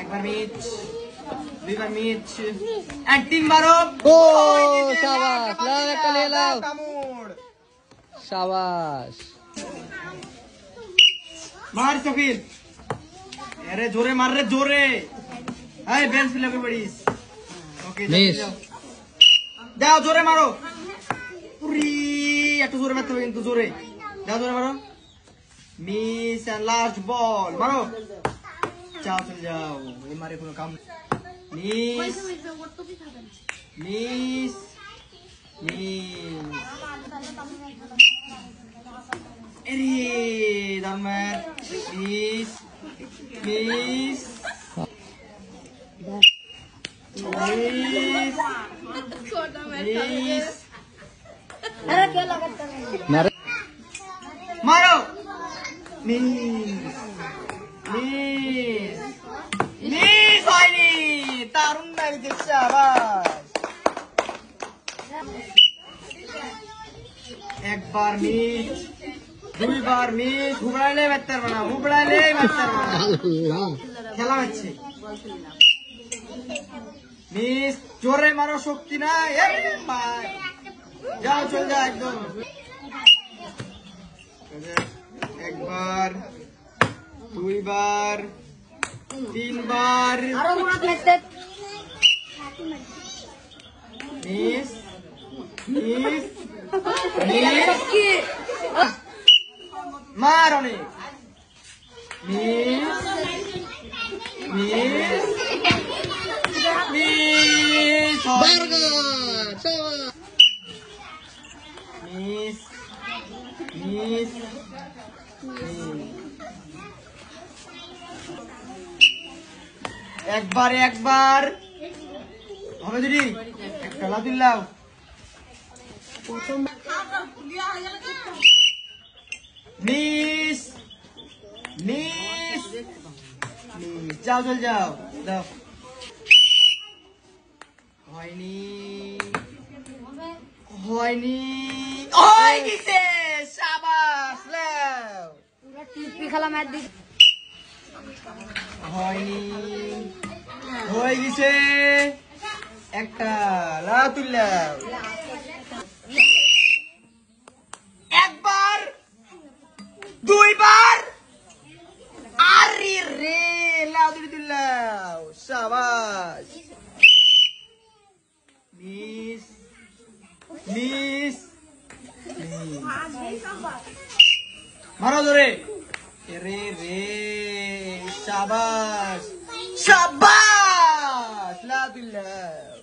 একবার মিচ, দুইবার মিচ, আর তিনবারও। ও শাবাশ, লাও একটা নিয়ে লাও। শাবাশ। মার শফিল, আরে জোরে মার রে জোরে। এই বেঞ্চ ফিল করিস। ওকে যাও জোরে মারো। পুরি একটু জোরে মারতে হবে কিন্তু জোরে। যাও জোরে মারো। মিস এন্ড লাস্ট বল মারো। যাও চলে যাও, এই মারে কোনো কাম। মিস মিস মিস এরে দামার মিস মিস মারো মিস মিস মিস হয়নি, দারুণ লাগছে শাবাশ। একবার মিস, দুইবার মিস, হুবড়াইলে মারতে পারবে না, হুবড়াইলে মারতে পারবে না, খেলা হচ্ছে। মিস জোরে মারো, শক্তি নাই। যাও চল যাও একদম। একবার, দুইবার, তিনবার মিস মিস মিস মার অনেক miss miss miss miss miss একবার একবার হবে দিদি, খেলা দিলাম। মিস মিস মিস যাও চল যাও দাও। হয়নি হয়নি, হয়ে গেছে শাবাশ লাও। টিপি খেলা ম্যাচ দি হয়নি, হয়ে গেছে একটা, লাও তুললাম। একবার, দুইবার, আরে রে লাও দুই তুললাম শাবাশ। মিস মিস মারো ধরে, রে রে শাবাশ শাবাশ লাও তুললাম।